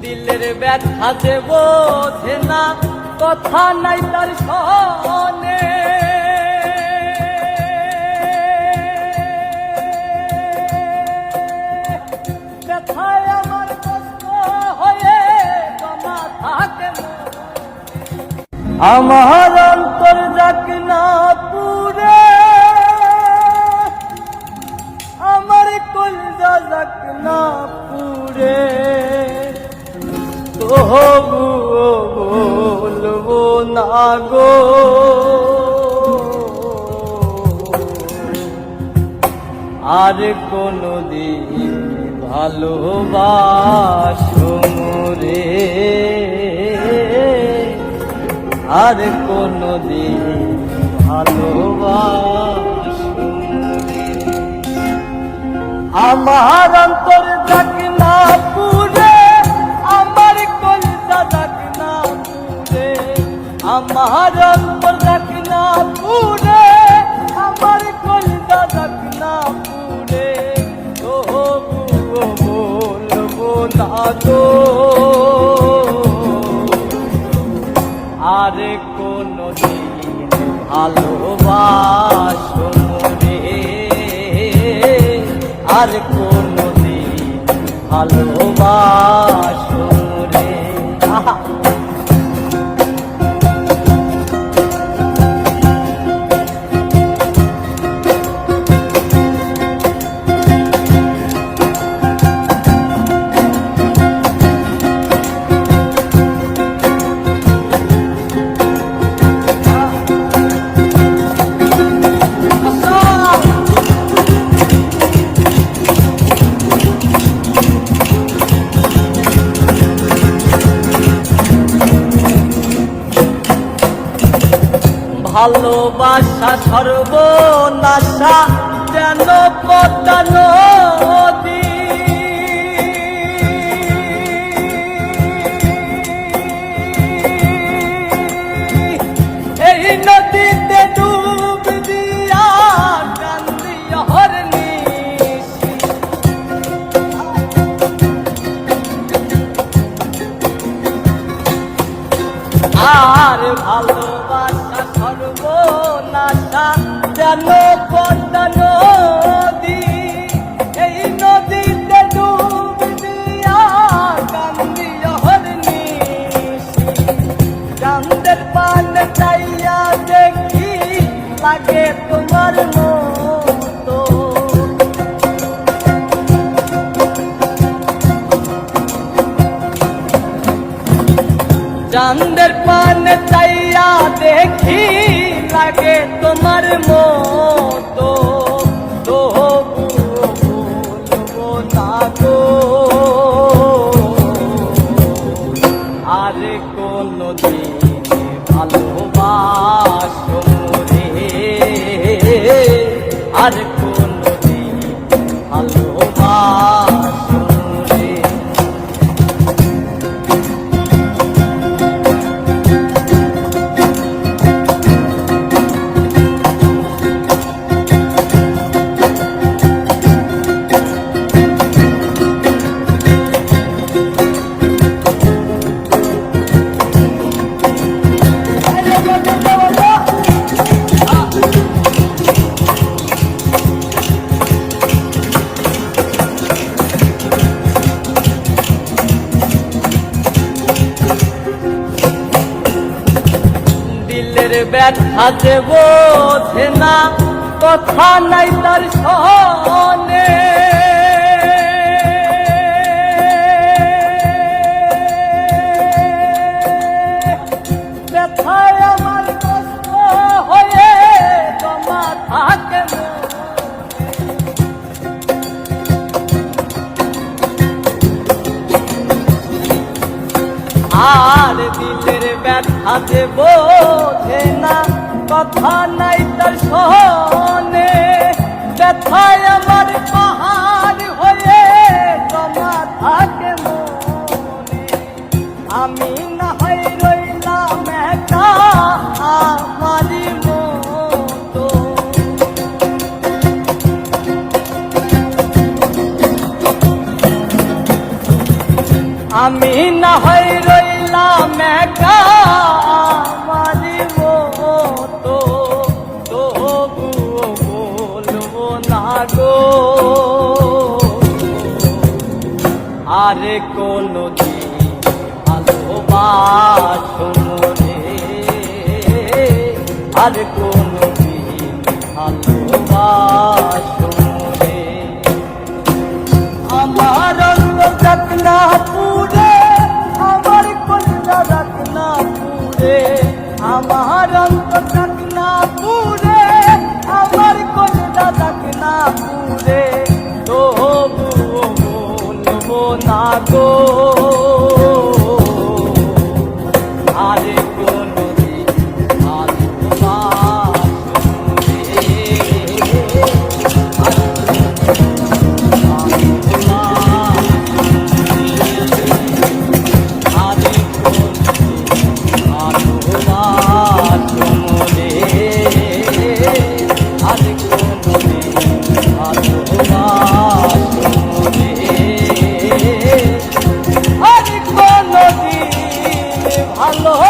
দিলের ব্যথা যে বোঝে না, কথা নাই তার সনে। ব্যথায় আমার কষ্ট হয়ে জমা থাকে, আমার অন্তর যাক না পুরে, আমার কলজা যাক না পুরে, তবুও বলবো না গো আর কোনদিন ভালোবাসো মোরে, আর কোনদিন ভালোবাসো মোরে। আমার অন্তর যাক না পুরে, আমার কলজা যাক না পুরে, আমার অন্তর যাক না পুরে, আমার কলজা যাক না পুরে, তবুও বলবো না গো আর কোনদিন ভালোবাসো মোরে, আর কোনদিন ভালোবাসো মোরে। ভালোবাসা সর্বনাশা যেন পদ্মা নদী, এই নদীতে ডুব দিয়া কান্দি অহর্নিশি, আর ভালোবাসা সর্বনাশা যেন পদ্মা নদী, এই নদীতে ডুব দিয়া কান্দি অহর্নিশি, চাঁদের পানে চাইয়া দেখি লাগে তোমার মতো, চাঁদের পানে চাইয়া দেখি লাগে তোমার মতো, তবুও বলবো না গো আর কোনদিন ভালোবাসো মোরে, আর কোনদিন ভালোবাসো মোরে। দিলের ব্যথা যে বোঝে না, কথা নাই তার সনে। ব্যথায় আমার কষ্ট হয়ে জমা থাকে, আর দিলের ব্যথা যে বোঝে না, কথা নাই তার সনে। ব্যথায় আমার পাহাড় হয়ে জমা থাকে মনে, আমি না হয় রইলাম একা আমারই মতো, আমি না হয় রইলাম একা আমারই মতো, তবুও বলবো না গো আরে কোনদিন ভালোবাসো রে, আর কোনদিন ভালোবাসো রে। আমার অঙ্গ যাক না পুরে, আমার কলিজা যাক না পুরে, আমার অঙ্গ যাক না পুরে, আমার কলিজা যাক না পুরে, তবুও বলবো না গো আরে কোনদিন ভালোবাসো রে, ভালো